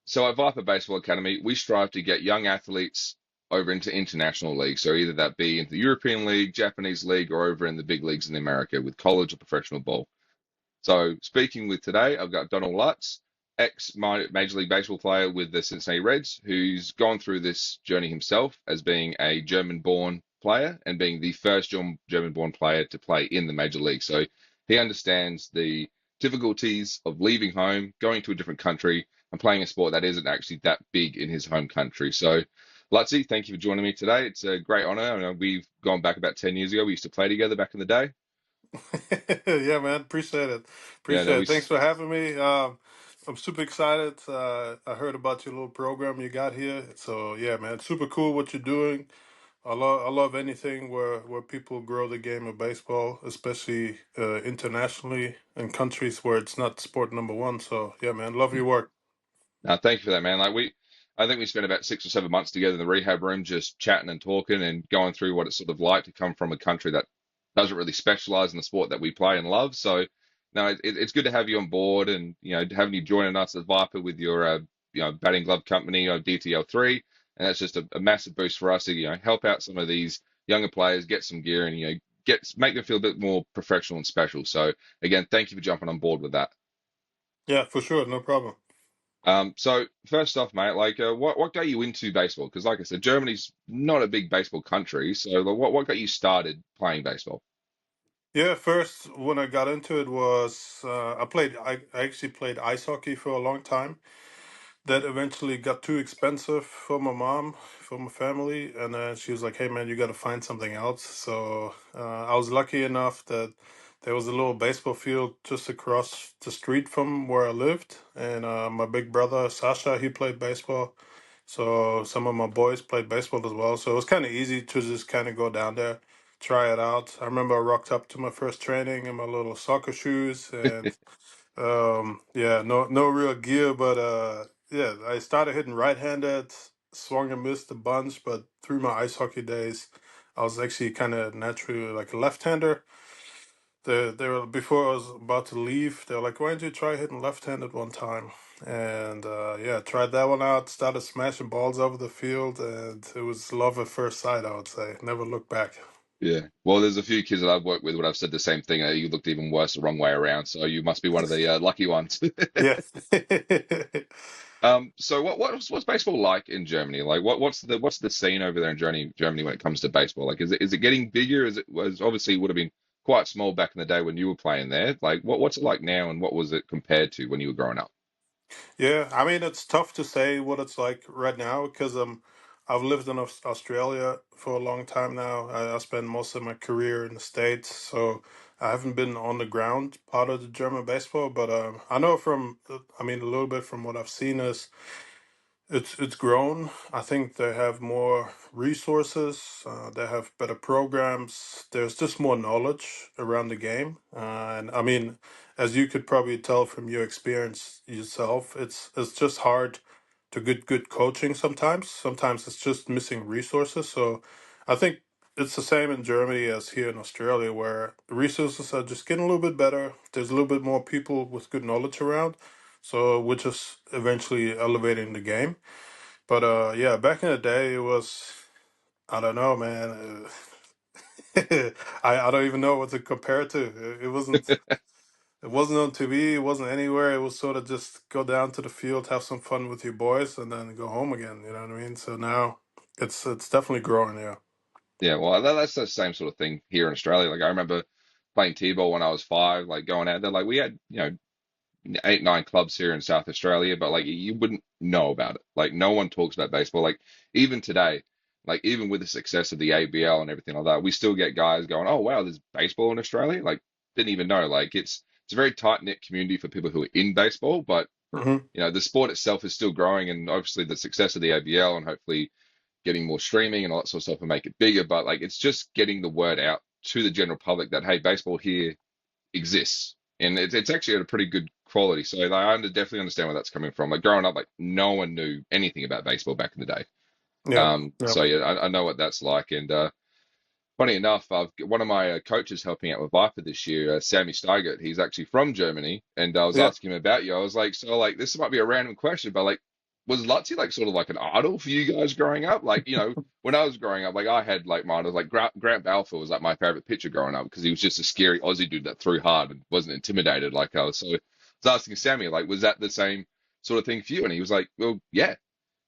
So at Viper Baseball Academy, we strive to get young athletes over into international leagues. So either that be into the European League, Japanese League, or over in the big leagues in America with college or professional ball. So speaking with today, I've got Donald Lutz, ex Major League Baseball player with the Cincinnati Reds, who's gone through this journey himself as being a German-born player and being the first German-born player to play in the major league. So he understands the difficulties of leaving home, going to a different country, and playing a sport that isn't actually that big in his home country. So, Lutzy, thank you for joining me today. It's a great honor. I know we've gone back about 10 years ago. We used to play together back in the day. Yeah, man. Appreciate it. Yeah, no, Appreciate it. Thanks for having me. I'm super excited. I heard about your little program you got here. So yeah, man, super cool what you're doing. I love anything where people grow the game of baseball, especially internationally in countries where it's not sport number one. So yeah, man, love your work. No, thank you for that, man. I think we spent about 6 or 7 months together in the rehab room, just chatting and talking and going through what it's sort of like to come from a country that doesn't really specialize in the sport that we play and love. So, no, it's good to have you on board, and having you joining us at Viper with your batting glove company, DTL3, and that's just a massive boost for us to help out some of these younger players, get some gear, and make them feel a bit more professional and special. So, again, thank you for jumping on board with that. Yeah, for sure, no problem. So first off, mate, like, what got you into baseball? Because, like I said, Germany's not a big baseball country. So, like, what got you started playing baseball? Yeah, first when I got into it was I actually played ice hockey for a long time. That eventually got too expensive for my mom, for my family, and then she was like, "Hey, man, you got to find something else." So I was lucky enough that there was a little baseball field just across the street from where I lived, and my big brother Sasha, he played baseball. So some of my boys played baseball as well. So it was kind of easy to just kind of go down there, try it out. I remember I rocked up to my first training in my little soccer shoes and yeah, no real gear, but yeah, I started hitting right-handed, swung and missed a bunch, but through my ice hockey days, I was actually kind of naturally like a left-hander. They were before I was about to leave, they were like, "Why don't you try hitting left-handed one time?" And yeah, tried that one out, started smashing balls over the field, and it was love at first sight, I would say. Never looked back. Yeah. Well, there's a few kids that I've worked with where I've said the same thing. You looked even worse the wrong way around. So you must be one of the lucky ones. Yeah. So what's baseball like in Germany? Like, what's the scene over there in Germany when it comes to baseball? Like, is it getting bigger? Is it was obviously it would have been quite small back in the day when you were playing there. Like, what's it like now, and what was it compared to when you were growing up? Yeah, I mean it's tough to say what it's like right now because I've lived in Australia for a long time now. I spent most of my career in the States, so I haven't been on the ground part of the German baseball. But I know I mean, a little bit from what I've seen is it's grown. I think they have more resources. They have better programs. There's just more knowledge around the game. And I mean, as you could probably tell from your experience yourself, it's just hard to get good coaching sometimes. Sometimes it's just missing resources. So I think it's the same in Germany as here in Australia, where the resources are just getting a little bit better. There's a little bit more people with good knowledge around. So we're just eventually elevating the game. But yeah, back in the day, it was I don't know, man. I don't even know what to compare it to. It wasn't on TV. It wasn't anywhere. It was sort of just go down to the field, have some fun with your boys, and then go home again. You know what I mean? So now it's definitely growing. Yeah. Yeah, well, that's the same sort of thing here in Australia. Like, I remember playing T-ball when I was 5, like going out there. Like, we had, 8, 9 clubs here in South Australia, but like you wouldn't know about it. Like, no one talks about baseball. Like, even today, like even with the success of the ABL and everything like that, we still get guys going, "Oh wow, there's baseball in Australia." Like, didn't even know. Like, it's a very tight-knit community for people who are in baseball, but Hmm. the sport itself is still growing, and obviously the success of the ABL and hopefully getting more streaming and all that sort of stuff and make it bigger. But like, it's just getting the word out to the general public that hey, baseball here exists, and it's actually at a pretty good quality. So like, definitely understand where that's coming from. Like growing up, like no one knew anything about baseball back in the day. Yep. Yep. So yeah, I know what that's like. And funny enough, I've got one of my coaches helping out with Viper this year, Sammy Steigert. He's actually from Germany, and I was Yeah. asking him about you. I was like, so like this might be a random question, but like, was Lutzy like sort of like an idol for you guys growing up? Like, when I was growing up, like I had like my idols, like Grant Balfour was like my favorite pitcher growing up because he was just a scary Aussie dude that threw hard and wasn't intimidated like us. So I was asking Sammy, like, was that the same sort of thing for you? And he was like, well, yeah,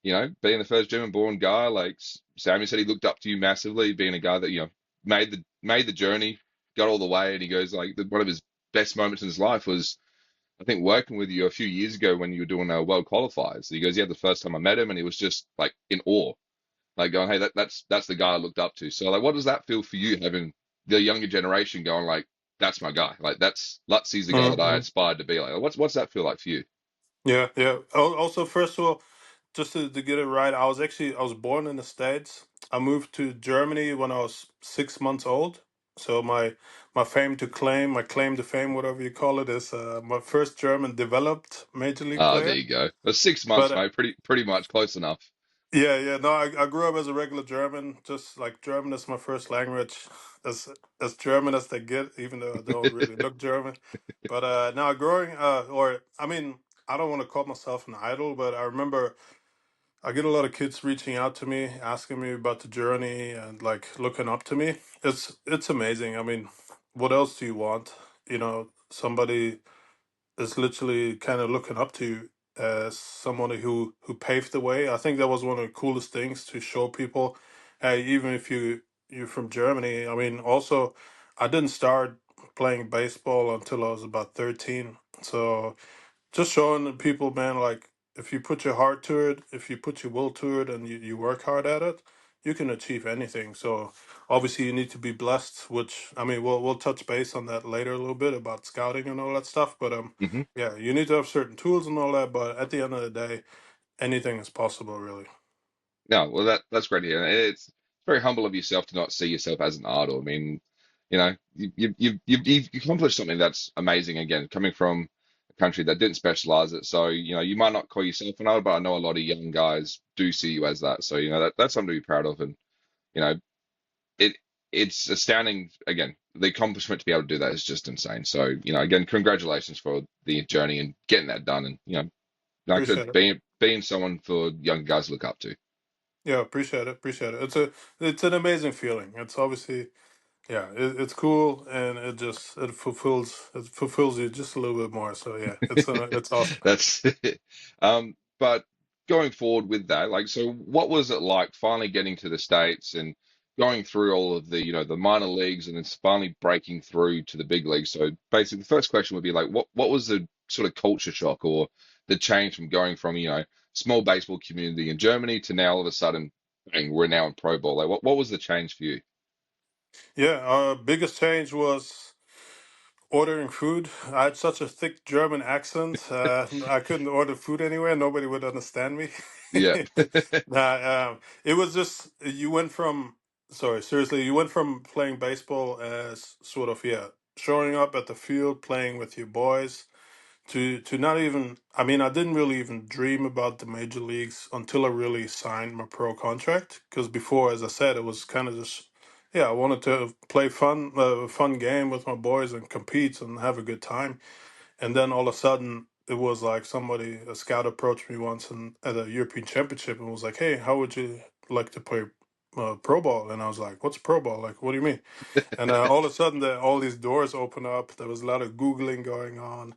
being the first German-born guy, like Sammy said, he looked up to you massively, being a guy that made the journey, got all the way, and he goes like one of his best moments in his life was I think working with you a few years ago when you were doing world qualifiers. He goes, yeah, the first time I met him, and he was just like in awe, like going, hey, that's the guy I looked up to. So like, what does that feel for you having the younger generation going like, that's my guy, like that's Lutzy's the guy that I Mm-hmm. aspired to be like. What's that feel like for you? Yeah, yeah. Also, first of all, just to get it right, I was born in the States. I moved to Germany when I was 6 months old. So my claim to fame, whatever you call it, is my first German developed major league Ah, there player. you go. But 6 months, But mate, pretty much close enough. yeah, yeah. No, I grew up as a regular German. Just like German is my first language, as as German as they get, even though I don't really look German. But now growing, or I mean, I don't want to call myself an idol, but I remember I get a lot of kids reaching out to me, asking me about the journey and like looking up to me. It's amazing. I mean, what else do you want? Somebody is literally kind of looking up to you as someone who paved the way. I think that was one of the coolest things to show people. Hey, even if you're from Germany, I mean, also, I didn't start playing baseball until I was about 13. So just showing the people, man, like if you put your heart to it, if you put your will to it, and you work hard at it, you can achieve anything. So obviously you need to be blessed, which I mean we'll touch base on that later a little bit about scouting and all that stuff. But Hmm. yeah, you need to have certain tools and all that. But at the end of the day, anything is possible, really. No, well that's great to hear. And it's very humble of yourself to not see yourself as an idol. I mean, you've accomplished something that's amazing. Again, coming from a country that didn't specialize it, so you might not call yourself an idol, but I know a lot of young guys do see you as that. So that's something to be proud of, and you know it it's astounding. Again, the accomplishment to be able to do that is just insane. So again, congratulations for the journey and getting that done, and like I said, Appreciate it. being someone for young guys to look up to. Yeah, appreciate it. Appreciate it. It's an amazing feeling. It's obviously yeah, it's cool and it fulfills you just a little bit more. So yeah, it's awesome. That's it. But going forward with that, like, so what was it like finally getting to the States and going through all of the minor leagues and then finally breaking through to the big leagues? So basically, the first question would be like, what was the sort of culture shock or the change from going from, small baseball community in Germany to now all of a sudden, bang, we're now in pro ball. Like, what was the change for you? Yeah, our biggest change was ordering food. I had such a thick German accent. I couldn't order food anywhere. Nobody would understand me. Yeah. It was just you went from sorry, seriously, you went from playing baseball as sort of yeah, showing up at the field, playing with your boys, to not even I mean I didn't really even dream about the major leagues until I really signed my pro contract because before as I said it was kind of just yeah I wanted to play fun game with my boys and compete and have a good time and then all of a sudden it was like a scout approached me once at a European championship and was like, hey, how would you like to play pro ball? And I was like, what's pro ball, like what do you mean? And all of a sudden, all these doors open up. There was a lot of Googling going on.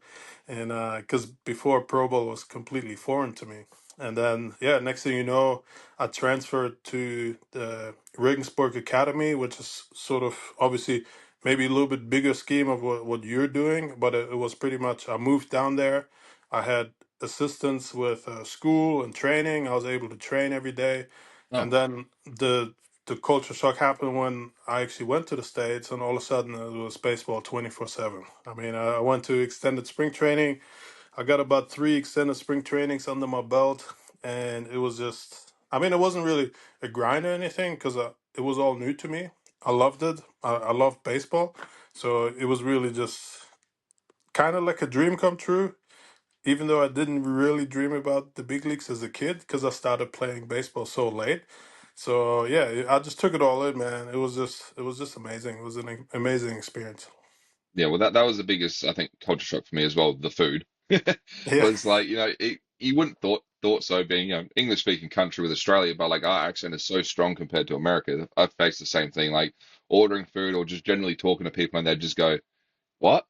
And because before Pro Bowl was completely foreign to me. And then, yeah, next thing you know, I transferred to the Regensburg Academy, which is sort of obviously maybe a little bit bigger scheme of what you're doing. But it was pretty much, I moved down there. I had assistance with school and training. I was able to train every day. And Oh, then the culture shock happened when I actually went to the States, and all of a sudden it was baseball 24/7. I mean, I went to extended spring training. I got about three extended spring trainings under my belt, and it was just, I mean, it wasn't really a grind or anything because it was all new to me. I loved it. I loved baseball. So it was really just kind of like a dream come true even though I didn't really dream about the big leagues as a kid because I started playing baseball so late. So yeah, I just took it all in, man. It was just amazing. It was an amazing experience. yeah. Well, that was the biggest, I think, culture shock for me as well. The food Yeah. was like, you wouldn't thought. thought so, being English speaking country with Australia, but like our accent is so strong compared to America. I've faced the same thing, like ordering food or just generally talking to people, and they just go, "What?"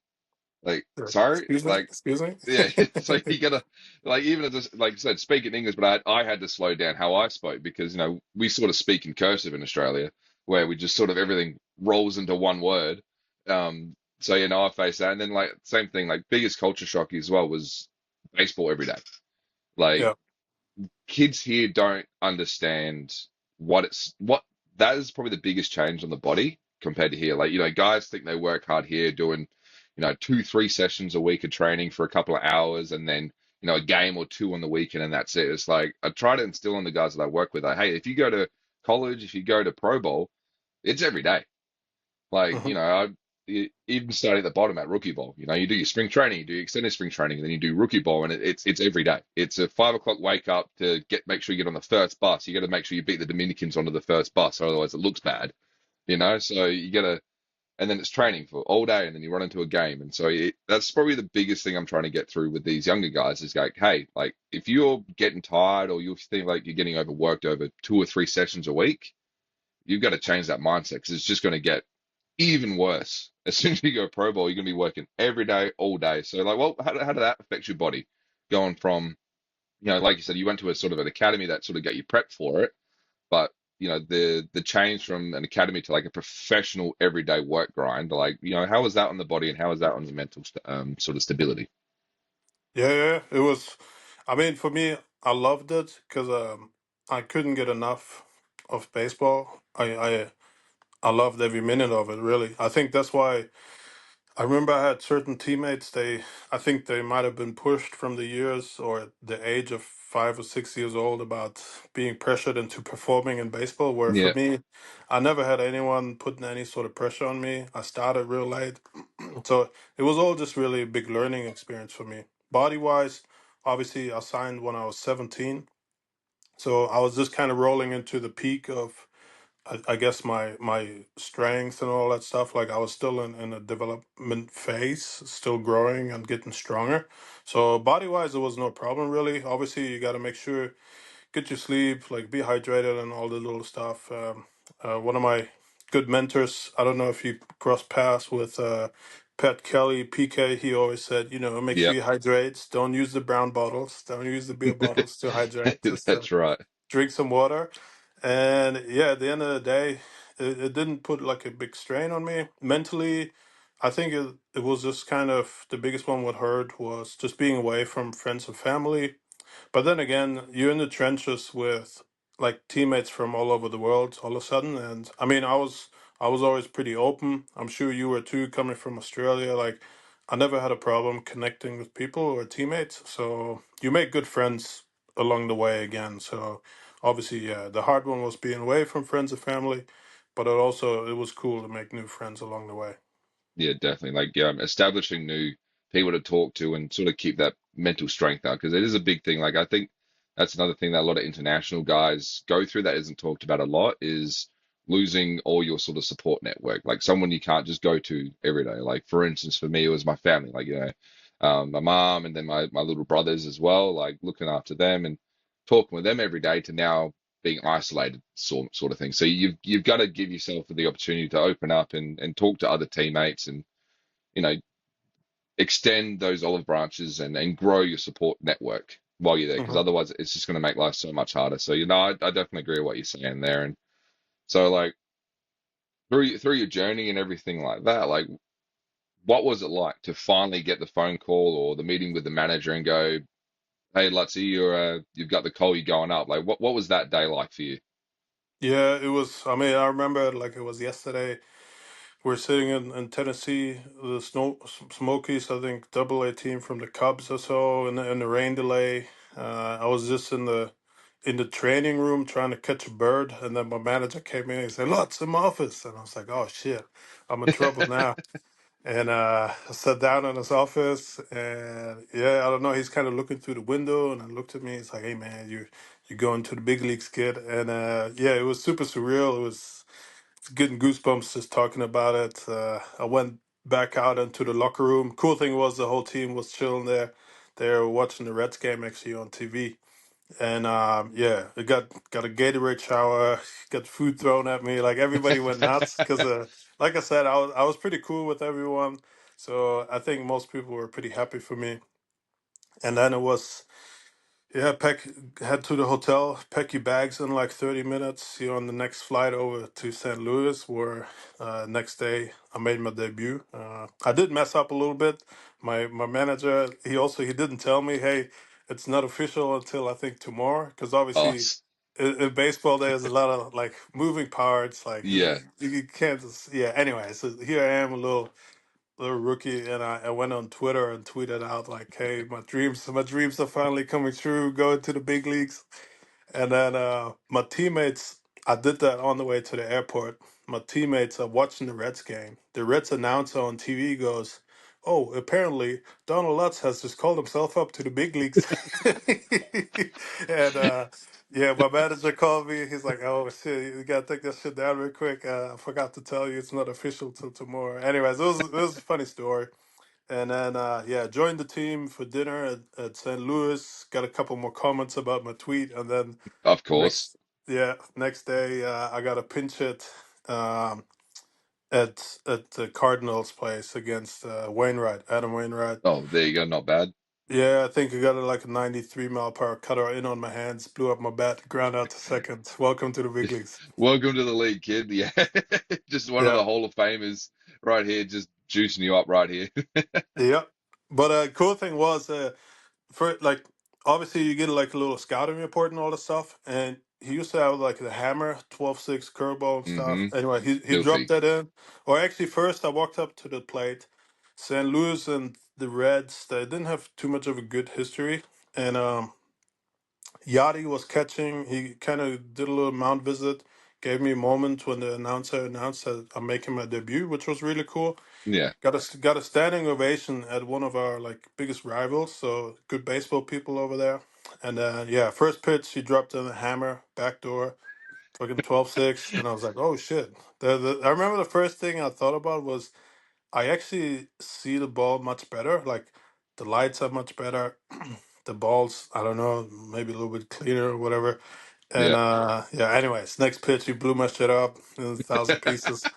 Like, Sure. sorry, Excuse me. like, Excuse me. yeah. So you gotta, like, even if this, like I said, speak in English, but I had to slow down how I spoke because we sort of speak in cursive in Australia, where we just sort of everything rolls into one word. So I faced that, and then like same thing, like biggest culture shock as well was baseball every day. Like Yeah. kids here don't understand what that is probably the biggest change on the body compared to here. Like, guys think they work hard here doing, 2, 3 sessions a week of training for a couple of hours and then, a game or two on the weekend and that's it. It's like I try to instill on the guys that I work with, like, hey, if you go to college, if you go to pro bowl, it's every day. Like, Hmm. even starting at the bottom at rookie ball, you do your spring training, you do your extended spring training, and then you do rookie ball, and it's every day. It's a 5 o'clock wake up to make sure you get on the first bus. You got to make sure you beat the Dominicans onto the first bus, or otherwise it looks bad, So you got to, and then it's training for all day, and then you run into a game, and so that's probably the biggest thing I'm trying to get through with these younger guys is like, hey, like if you're getting tired or you think like you're getting overworked over 2 or 3 sessions a week, you've got to change that mindset because it's just going to get even worse. As soon as you go pro bowl, you're going to be working every day, all day. So, like, well, how did that affect your body? Going from, like you said, you went to a sort of an academy that sort of got you prepped for it, but the change from an academy to like a professional everyday work grind, like, how was that on the body and how was that on the mental sort of stability? Yeah, yeah. It was. I mean, for me, I loved it because I couldn't get enough of baseball. I loved every minute of it. Really, I think that's why. I remember I had certain teammates. I think they might have been pushed from the years or the age of 5 or 6 years old about being pressured into performing in baseball. Where for Yeah, me, I never had anyone putting any sort of pressure on me. I started real late, so it was all just really a big learning experience for me. Body wise, obviously, I signed when I was 17, so I was just kind of rolling into the peak of I guess my strength and all that stuff. Like I was still in a development phase, still growing and getting stronger. So body wise, it was no problem really. Obviously, you got to make sure get your sleep, like be hydrated and all the little stuff. One of my good mentors, I don't know if you cross paths with Pat Kelly, PK. He always said, make yeah, sure you hydrate. Don't use the brown bottles. Don't use the beer bottles to hydrate. Just that's right. drink some water. And yeah, at the end of the day, it didn't put like a big strain on me. Mentally, I think it was just kind of the biggest one what hurt was just being away from friends and family. But then again, you're in the trenches with like teammates from all over the world all of a sudden. And I mean, I was always pretty open. I'm sure you were too, coming from Australia. Like I never had a problem connecting with people or teammates. So you make good friends along the way again. So obviously, yeah, the hard one was being away from friends and family, but it was cool to make new friends along the way. Yeah, definitely. Like establishing new people to talk to and sort of keep that mental strength up because it is a big thing. Like I think that's another thing that a lot of international guys go through that isn't talked about a lot is losing all your sort of support network. Like someone you can't just go to every day. Like for instance, for me, it was my family. Like my mom and then my little brothers as well. Like looking after them and talking with them every day to now being isolated sort of thing. So you've got to give yourself the opportunity to open up and talk to other teammates and you know extend those olive branches and grow your support network while you're there because Hmm. otherwise it's just going to make life so much harder. So I definitely agree with what you're saying there. And so like through your journey and everything like that, like what was it like to finally get the phone call or the meeting with the manager and go, hey, Lutzy, you've got the call, you're going up. Like what was that day like for you? Yeah, it was. I mean, I remember it like it was yesterday. We're sitting in Tennessee, the Smokies, I think double A team from the Cubs or so, in the rain delay. I was just in the training room trying to catch a bird, and then my manager came in and he said, "Lots in my office," and I was like, "Oh shit, I'm in trouble now." And I sat down in his office, and yeah, I don't know. He's kind of looking through the window, and I looked at me. He's like, "Hey man, you're going to the big leagues, kid." And yeah, it was super surreal. It was getting goosebumps just talking about it. I went back out into the locker room. Cool thing was the whole team was chilling there. They were watching the Reds game actually on TV, And yeah, I got a Gatorade shower, got food thrown at me. Like everybody went nuts because, like I said, I was pretty cool with everyone. So I think most people were pretty happy for me. And then it was, yeah, head to the hotel, pack your bags in like 30 minutes. You're on the next flight over to St. Louis, where next day I made my debut. I did mess up a little bit. My manager, he didn't tell me, hey, it's not official until I think tomorrow, because Oh, obviously in baseball there's a lot of like moving parts, like yeah, you can't just, yeah. Anyway, so here I am, a little rookie, and I went on Twitter and tweeted out like, "Hey, my dreams are finally coming true, going to the big leagues." And then my teammates, I did that on the way to the airport. My teammates are watching the Reds game. The Reds announcer on TV goes, "Oh, apparently Donald Lutz has just called himself up to the big leagues." And yeah, my manager called me. He's like, "Oh shit, you gotta take that shit down real quick. I forgot to tell you it's not official till tomorrow." Anyways, it was a funny story. And then yeah, joined the team for dinner at St. Louis. Got a couple more comments about my tweet, and then of course. next yeah, next day I got a pinch hit um, at the Cardinals place against Wainwright, Adam Wainwright. Oh, there you go. Not bad. Yeah, I think I got like a 93 mile per hour cutter in on my hands, blew up my bat, ground out to second. Welcome to the big leagues. Welcome to the league, kid. Yeah, just one of Yeah, the Hall of Famers right here, just juicing you up right here. yeah. But cool thing was for like obviously you get like a little scouting report and all this stuff, and he used to have like the hammer 12-6 curveball and stuff. Hmm. Anyway, he dropped Filthy. that in. Or actually, first I walked up to the plate. St. Louis and the Reds, they didn't have too much of a good history, and Yachty was catching. He kind of did a little mound visit, gave me a moment when the announcer announced that I'm making my debut, which was really cool. Yeah, Got a standing ovation at one of our like biggest rivals, so good baseball people over there. And yeah, first pitch he dropped in a hammer, backdoor, fucking 12-6, and I was like, oh shit. I remember the first thing I thought about was I actually see the ball much better. Like the lights are much better. The balls, I don't know, maybe a little bit cleaner or whatever. And yeah. yeah, anyways, next pitch he blew my shit up in 1,000 pieces.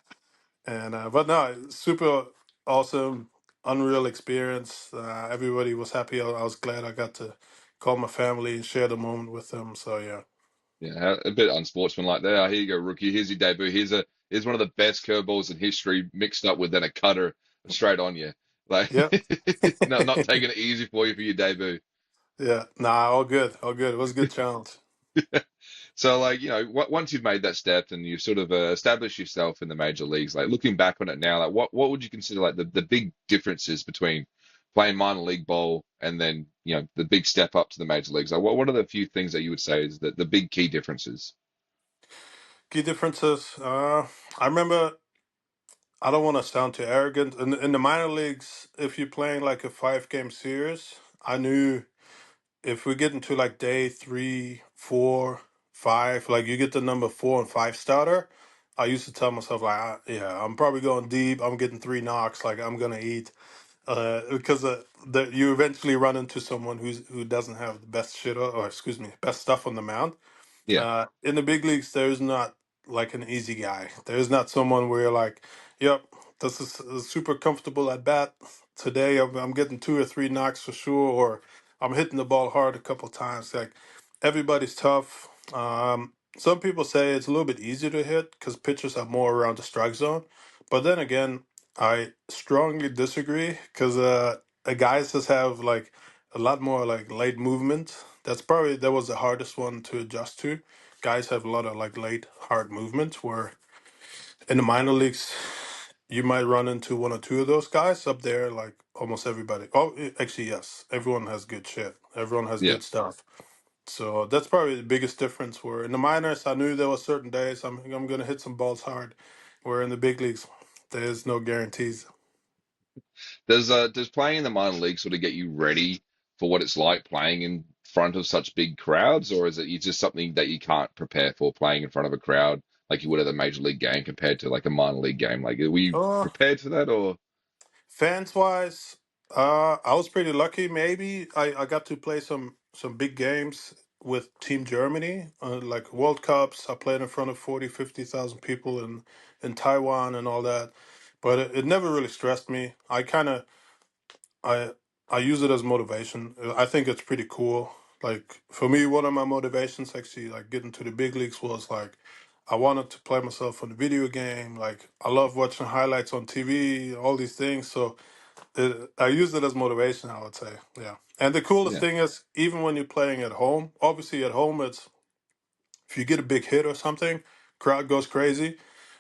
And but no, super awesome, unreal experience. Everybody was happy. I was glad I got to call my family and share the moment with them. So yeah, Yeah, a bit unsportsmanlike there. Here you go, rookie. Here's your debut. Here's one of the best curveballs in history, mixed up with then a cutter straight on you. Like, yeah, no, not taking it easy for you for your debut. yeah. Nah, all good, all good. It was a good challenge. So, like, once you've made that step and you've sort of established yourself in the major leagues, like looking back on it now, like what would you consider like the big differences between playing minor league ball and then, the big step up to the major leagues? Like, what are the few things that you would say is the big key differences? Key differences. I remember. I don't want to sound too arrogant. In the minor leagues, if you're playing like a 5 game series, I knew if we get into like day 3, 4, 5, like you get the number 4 and 5 starter, I used to tell myself like, yeah, I'm probably going deep. I'm getting 3 knocks. Like I'm gonna eat, because you eventually run into someone who doesn't have the best shit or excuse me, best stuff on the mound. Yeah, In the big leagues, there's not like an easy guy. There's not someone where you're like, yep, this is super comfortable at bat. Today I'm getting 2 or 3 knocks for sure, or I'm hitting the ball hard a couple times. Like everybody's tough. Some people say it's a little bit easier to hit because pitchers are more around the strike zone. But then again, I strongly disagree because guys just have like a lot more like late movement. That was the hardest one to adjust to. Guys have a lot of like late hard movement where in the minor leagues you might run into one or two of those guys up there like almost everybody. Oh, actually yes, everyone has good shit. Everyone has yeah. good stuff. So that's probably the biggest difference. Where in the minors, I knew there were certain days I'm gonna hit some balls hard. Where in the big leagues, there's no guarantees. Does playing in the minor league sort of get you ready for what it's like playing in front of such big crowds, or is it just something that you can't prepare for playing in front of a crowd like you would at a major league game compared to like a minor league game? Like, were you Uh, prepared for that, or Fans wise, I was pretty lucky. Maybe I got to play some big games with Team Germany, like World Cups. I played in front of 40, 50,000 people in Taiwan and all that. But it never really stressed me. I I use it as motivation. I think it's pretty cool. Like for me, one of my motivations actually like getting to the big leagues was like I wanted to play myself on the video game. Like I love watching highlights on TV, all these things. So I use it as motivation, I would say. Yeah. And the coolest Yeah, thing is even when you're playing at home, obviously at home it's if you get a big hit or something, crowd goes crazy.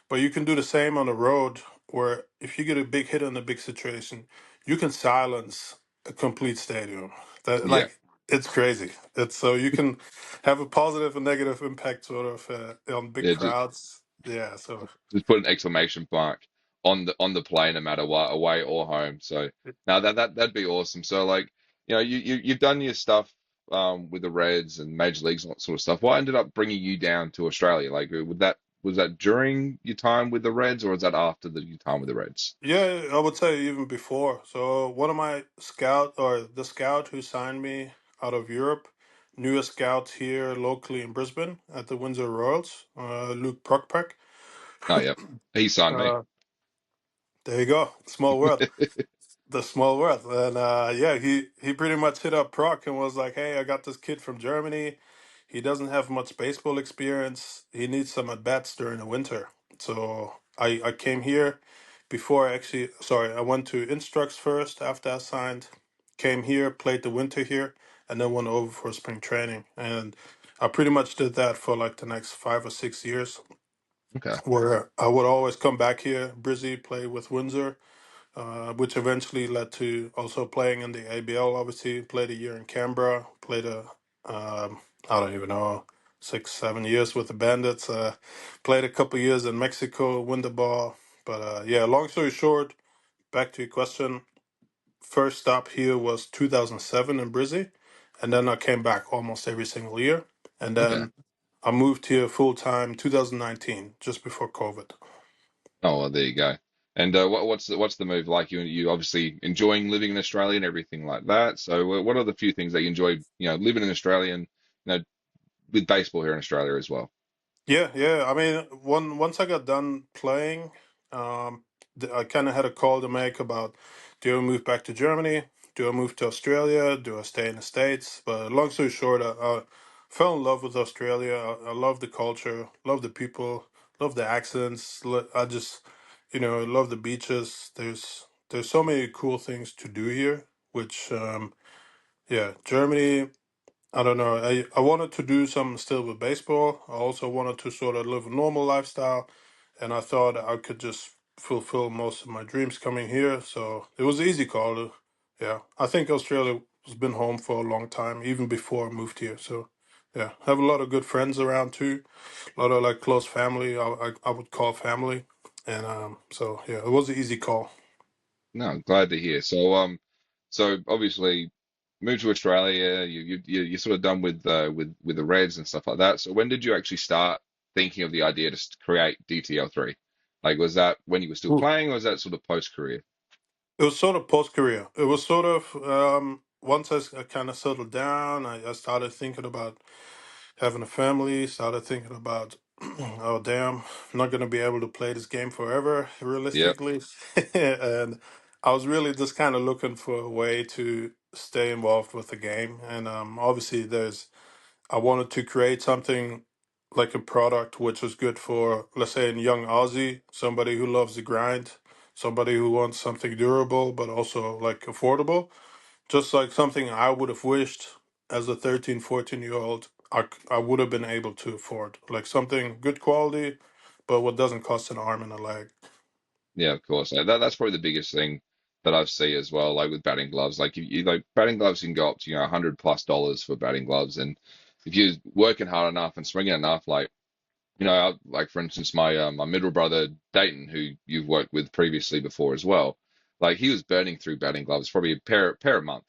But you can do the same on the road, where if you get a big hit in a big situation, you can silence a complete stadium. That yeah. like it's crazy. It's so you can have a positive and negative impact sort of on big Yeah, crowds. Yeah. So just put an exclamation mark on the play, no matter what, away or home. So now that'd be awesome. So like, you've done your stuff with the Reds and major leagues and that sort of stuff. What ended up bringing you down to Australia? Like, would that was that during your time with the Reds, or was that after your time with the Reds? yeah, I would say even before. So one of my scout or the scout who signed me out of Europe knew a scout here locally in Brisbane at the Windsor Royals, Luke Prockpack. Oh, yeah, he signed me. Uh, there you go, small world. The small world. And yeah, he pretty much hit up Proc and was like, "Hey, I got this kid from Germany. He doesn't have much baseball experience. He needs some at bats during the winter." So I came here before I actually. Sorry, I went to Instructs first after I signed. Came here, played the winter here, and then went over for spring training. And I pretty much did that for like the next 5 or 6 years, Okay. where I would always come back here, Brizzy, play with Windsor, which eventually led to also playing in the ABL. Obviously, played a year in Canberra, played I don't even know 6 7 years with the Bandits. Played a couple years in Mexico, win the ball. But yeah, long story short, back to your question. First stop here was 2007 in Brizzy, and then I came back almost every single year, and Okay. then I moved here full time 2019, just before COVID. Oh, well, there you go. And what's the move like? You obviously enjoying living in Australia and everything like that. So what are the few things that you enjoy, living in Australia and with baseball here in Australia as well? Yeah, yeah. I mean, once I got done playing, I kind of had a call to make about do I move back to Germany? Do I move to Australia? Do I stay in the States? But long story short, I fell in love with Australia. I love the culture, love the people, love the accents. I just, love the beaches. There's so many cool things to do here, which yeah, Germany. I don't know. I wanted to do something still with baseball. I also wanted to sort of live a normal lifestyle, and I thought I could just fulfill most of my dreams coming here. So it was an easy call. Yeah, I think Australia has been home for a long time, even before I moved here. So yeah, have a lot of good friends around too. A lot of like close family. I would call family, and so yeah, it was an easy call. No, I'm glad to hear. So obviously moved to Australia. You're sort of done with the Reds and stuff like that. So when did you actually start thinking of the idea to create DTL3? Like, was that when you were still playing, or was that sort of post career? It was sort of post career. It was sort of once I kind of settled down, I started thinking about having a family, started thinking about, oh, damn, I'm not going to be able to play this game forever, Yep. realistically. And I was really just kind of looking for a way to stay involved with the game. And obviously, I wanted to create something like a product which was good for, let's say, a young Aussie, somebody who loves the grind, somebody who wants something durable but also like affordable. Just like something I would have wished as a 13, 14 year old, I would have been able to afford. Like something good quality, but what doesn't cost an arm and a leg. Yeah, of course. That's probably the biggest thing that I've seen as well, like with batting gloves. Like you like batting gloves can go up to, $100+ for batting gloves. And if you're working hard enough and swinging enough, like, like for instance, my middle brother Dayton, who you've worked with previously before as well, like he was burning through batting gloves probably a pair a month,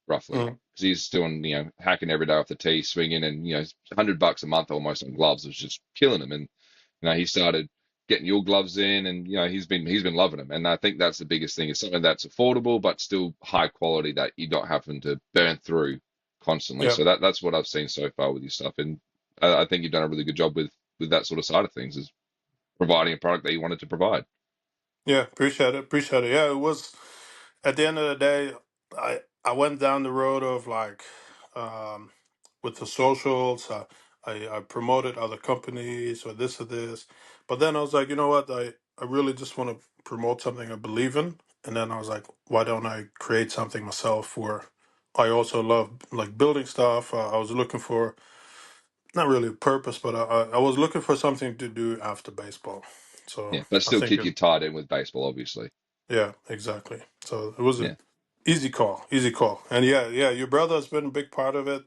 roughly, Mm. because he's doing hacking every day off the tee, swinging, and $100 a month almost on gloves was just killing him. And he started getting your gloves in, and he's been loving them. And I think that's the biggest thing. It's something that's affordable but still high quality that you're not having to burn through. constantly. Yeah, So that's what I've seen so far with your stuff, and I think you've done a really good job with that sort of side of things, is providing a product that you wanted to provide. yeah, appreciate it, appreciate it. Yeah, it was at the end of the day, I went down the road of like um, with the socials. I promoted other companies or this, but then I was like, you know what? I really just want to promote something I believe in, and then I was like, why don't I create something myself where I also love like building stuff. I was looking for not really a purpose, but I was looking for something to do after baseball. So Yeah, but I still think keep it, you tied in with baseball, obviously. yeah, exactly. So it was a Yeah. easy call, easy call. And yeah, yeah, your brother has been a big part of it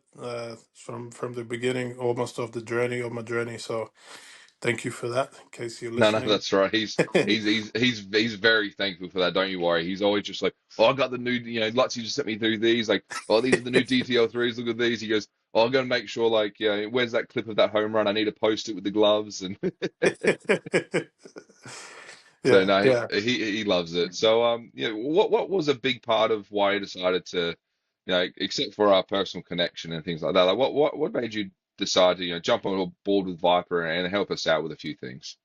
from the beginning, almost of the journey of my journey. So thank you for that. In case you're No, no, listening. that's right. He's very thankful for that. Don't you worry. He's always just like, oh, I got the new, Lutzy just sent me through these. Like, oh, these are the new DTL3s. Look at these. He goes, oh, I'm gonna make sure, like, where's that clip of that home run? I need to post it with the gloves. And so Yeah, no, yeah. he loves it. So what was a big part of why you decided to, except for our personal connection and things like that, like what made you decide to, jump on board with Viper and help us out with a few things?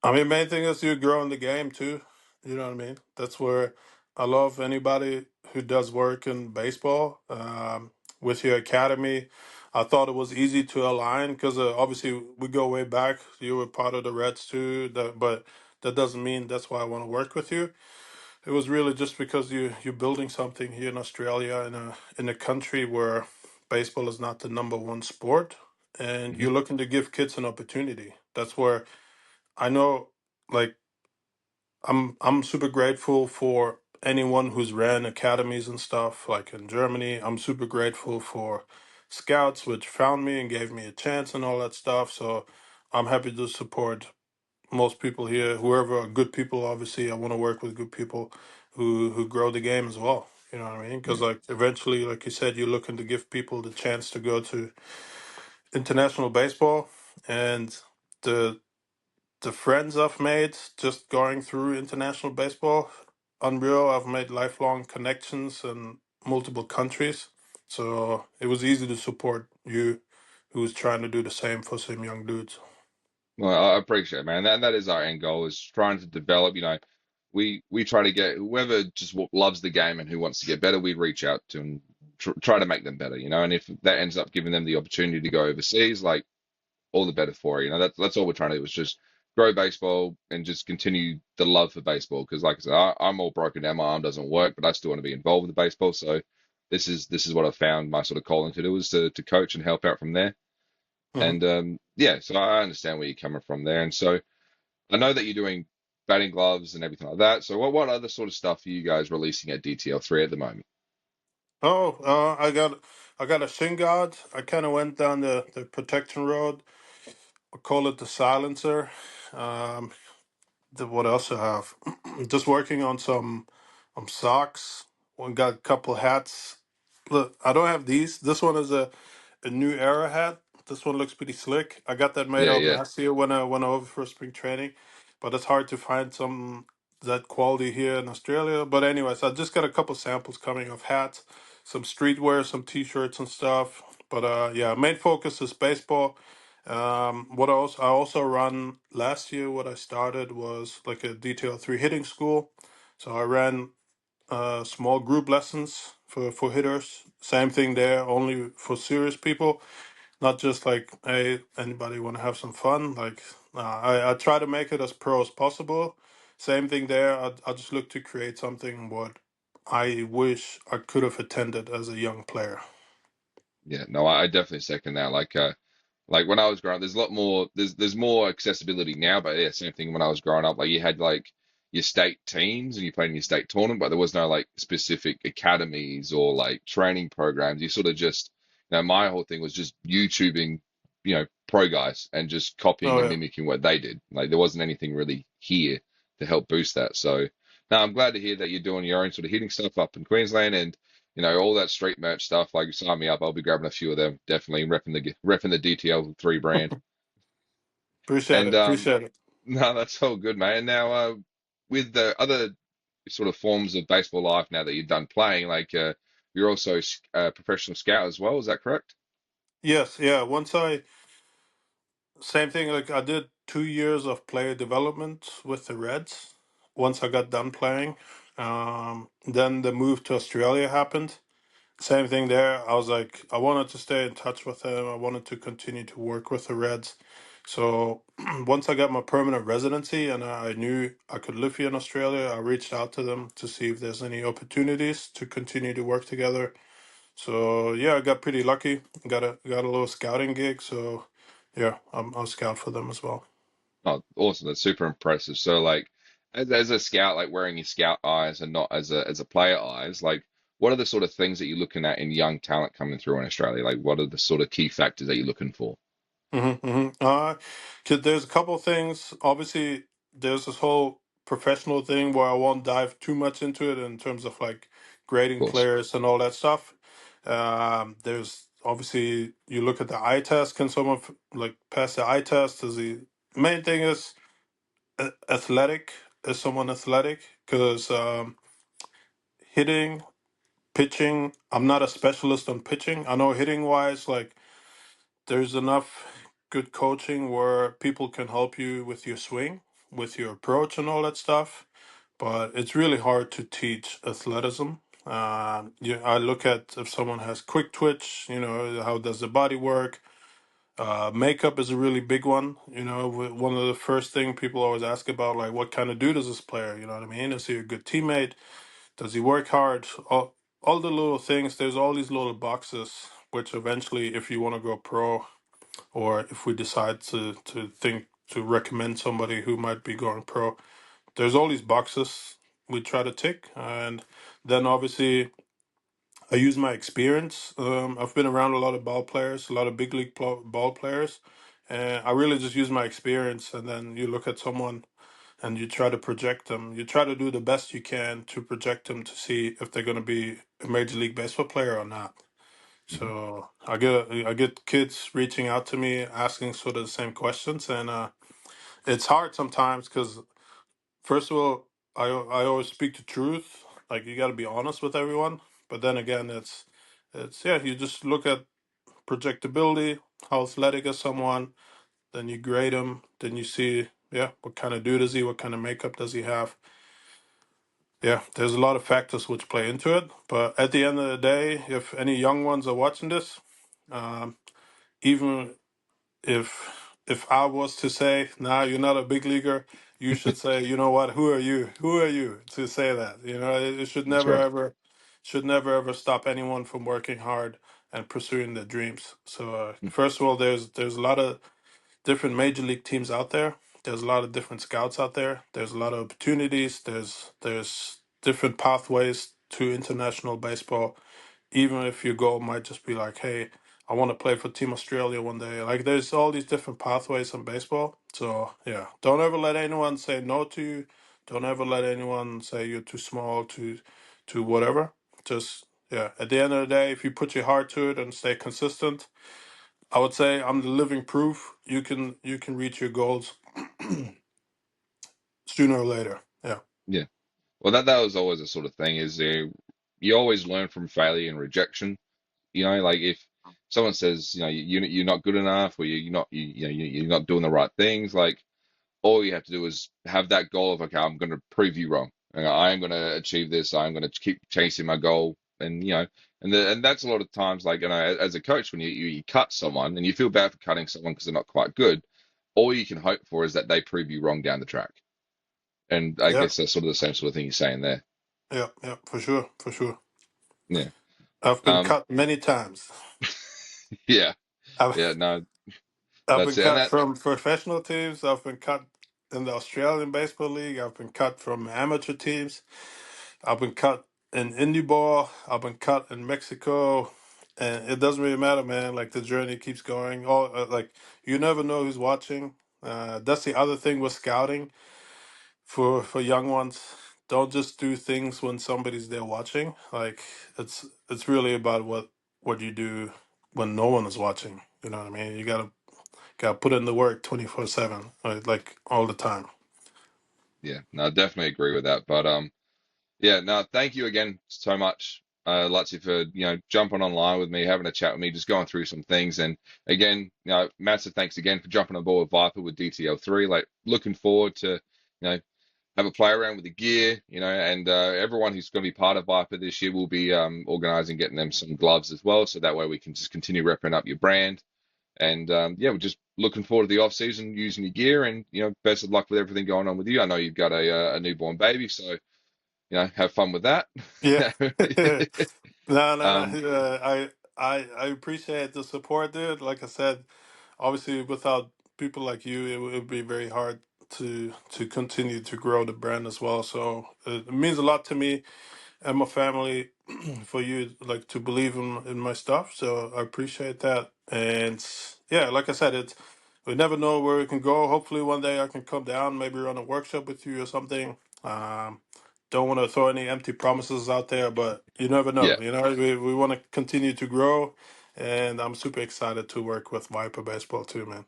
I mean, main thing is you grow in the game too. You know what I mean? That's where I love anybody who does work in baseball. With your academy, I thought it was easy to align because obviously we go way back. You were part of the Reds too, but that doesn't mean that's why I want to work with you. It was really just because you're building something here in Australia in a country where baseball is not the number one sport, and Hmm. you're looking to give kids an opportunity. That's where I know, like, I'm super grateful for anyone who's ran academies and stuff, like in Germany. I'm super grateful for scouts, which found me and gave me a chance and all that stuff. So I'm happy to support most people here. Whoever are good people, obviously, I want to work with good people who grow the game as well. You know what I mean? Because Yeah. like eventually, like you said, you're looking to give people the chance to go to international baseball, and the the friends I've made just going through international baseball, unreal. I've made lifelong connections in multiple countries. So it was easy to support you who's trying to do the same for some young dudes. Well, I appreciate it, man. That is our end goal, is trying to develop. We try to get whoever just loves the game and who wants to get better. We reach out to and try to make them better. And if that ends up giving them the opportunity to go overseas, like, all the better for it. That's all we're trying to do, is just grow baseball and just continue the love for baseball. Because, like I said, I'm all broken down. My arm doesn't work, but I still want to be involved with the baseball. So this is what I found my sort of calling to do, is to coach and help out from there. Hmm. And yeah, so I understand where you're coming from there. And so I know that you're doing batting gloves and everything like that. So what other sort of stuff are you guys releasing at DTL3 at the moment? Oh, I got a shin guard. I kind of went down the protection road. I call it the silencer. Um, what else I have? Just working on some socks. One got a couple hats. Look, I don't have these. This one is a new era hat. This one looks pretty slick. I got that made Yeah, up yeah. last year when I went over for spring training, but it's hard to find some that quality here in Australia. But anyways, I just got a couple samples coming of hats, some streetwear, some t-shirts and stuff. But yeah, main focus is baseball. What else? I also run last year. What I started was like a DTL3 hitting school. So I ran small group lessons for hitters. Same thing there, only for serious people, not just like, hey, anybody want to have some fun. Like, I try to make it as pro as possible. Same thing there. I just look to create something what I wish I could have attended as a young player. Yeah, no, I definitely second that. Like when I was growing up, there's a lot more. There's more accessibility now, but yeah, same thing when I was growing up. Like, you had like your state teams and you played in your state tournament, but there was no like specific academies or like training programs. You sort of just, my whole thing was just YouTubing, pro guys and just copying Oh and yeah, mimicking what they did. Like, there wasn't anything really here to help boost that. So now I'm glad to hear that you're doing your own sort of hitting stuff up in Queensland, and all that street merch stuff. Like, sign me up. I'll be grabbing a few of them. Definitely repping the DTL3 brand. appreciate And it. Appreciate it. no, that's all good, man. And now, with the other sort of forms of baseball life, now that you're done playing, like, you're also a professional scout as well. Is that correct? Yes, yeah. Same thing. Like I did 2 years of player development with the Reds. Once I got done playing, then the move to Australia happened. Same thing there. I was like, I wanted to stay in touch with them. I wanted to continue to work with the Reds. So once I got my permanent residency and I knew I could live here in Australia, I reached out to them to see if there's any opportunities to continue to work together. So yeah, I got pretty lucky. Got a little scouting gig. So yeah, I'll scout for them as well. Oh, awesome. That's super impressive. So like as a scout, like wearing your scout eyes and not as a player eyes, like what are the sort of things that you're looking at in young talent coming through in Australia? Like what are the sort of key factors that you're looking for? Mm-hmm, mm-hmm. 'Cause there's a couple things. Obviously, there's this whole professional thing where I won't dive too much into it in terms of like Of grading course. players and all that stuff. There's obviously you look at the eye test. Can someone like pass the eye test? Is the main thing is athletic? Is someone athletic? Because hitting, pitching. I'm not a specialist on pitching. I know hitting wise, like there's enough good coaching where people can help you with your swing, with your approach, and all that stuff. But it's really hard to teach athleticism. I look at if someone has quick twitch, how does the body work? Makeup is a really big one. One of the first thing people always ask about, like, what kind of dude is this player? You know what I mean? Is he a good teammate? Does he work hard? All the little things. There's all these little boxes, which eventually, if you want to go pro, or if we decide to think to recommend somebody who might be going pro, there's all these boxes we try to tick, and then obviously I use my experience. I've been around a lot of ball players, a lot of big league ball players, and I really just use my experience. And then you look at someone and you try to project them. You try to do the best you can to project them to see if they're going to be a major league baseball player or not. Hmm. So I get kids reaching out to me asking sort of the same questions, and it's hard sometimes because first of all, I always speak the truth. Like you got to be honest with everyone, but then again, it's yeah. You just look at projectability, how athletic is someone, then you grade him, then you see yeah what kind of dude is he, what kind of makeup does he have. Yeah, there's a lot of factors which play into it, but at the end of the day, if any young ones are watching this. Um, Even if I was to say, "Nah, you're not a big leaguer," you should say, "You know what? Who are you? Who are you to say that?" It should That's never right. ever stop anyone from working hard and pursuing their dreams. So first of all, there's a lot of different major league teams out there. There's a lot of different scouts out there. There's a lot of opportunities. There's different pathways to international baseball, even if your goal might just be like, hey, I want to play for Team Australia one day. Like, there's all these different pathways in baseball. So, yeah, don't ever let anyone say no to you. Don't ever let anyone say you're too small to whatever. Just, yeah, at the end of the day, if you put your heart to it and stay consistent, I would say I'm the living proof you can reach your goals sooner or later. Yeah. Yeah. Well, that was always a sort of thing is you always learn from failure and rejection. Like if someone says, you're not good enough or you're not you're not doing the right things, like all you have to do is have that goal of, okay, I'm going to prove you wrong. And I am going to achieve this. I'm going to keep chasing my goal. And that's a lot of times, like, as a coach, when you cut someone and you feel bad for cutting someone because they're not quite good, all you can hope for is that they prove you wrong down the track. And I Yeah. guess that's sort of the same sort of thing you're saying there. Yeah. Yeah. For sure. For sure. Yeah. I've been Um, cut many times. yeah. I've Yeah. No, I've that's been it. And cut that, from professional teams. I've been cut in the Australian Baseball League. I've been cut from amateur teams. I've been cut in indie ball. I've been cut in Mexico. And it doesn't really matter, man. Like the journey keeps going. Like you never know who's watching. That's the other thing with scouting for young ones. Don't just do things when somebody's there watching. Like it's really about what you do when no one is watching. You know what I mean? You gotta put in the work 24/7, like all the time. yeah, no, I definitely agree with that. But yeah, no, thank you again so much Lutzi, for jumping online with me, having a chat with me, just going through some things. And again, massive thanks again for jumping on board with Viper with DTL3. Like, looking forward to have a play around with the gear, and everyone who's going to be part of Viper this year will be organizing, getting them some gloves as well, so that way we can just continue repping up your brand. And yeah, we're just looking forward to the off season, using your gear, and best of luck with everything going on with you. I know you've got a newborn baby, so have fun with that. Yeah. No, no, no. um, I appreciate the support, dude. Like I said, obviously without people like you, it would be very hard to continue to grow the brand as well. So it means a lot to me and my family for you like to believe in my stuff. So I appreciate that. And yeah, like I said, it's we never know where we can go. Hopefully one day I can come down, maybe run a workshop with you or something. Don't want to throw any empty promises out there, but you never yeah, know. We want to continue to grow, and I'm super excited to work with Viper Baseball too, man.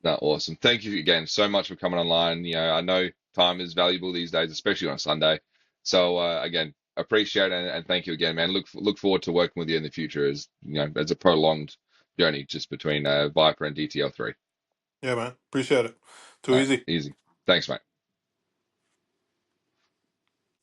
no, awesome. Thank you again so much for coming online. I know time is valuable these days, especially on Sunday. So again, appreciate it, and thank you again, man. Look forward to working with you in the future, as as a prolonged journey just between Viper and DTL3. Yeah, man. Appreciate it. Too All right, easy. easy. Thanks, mate.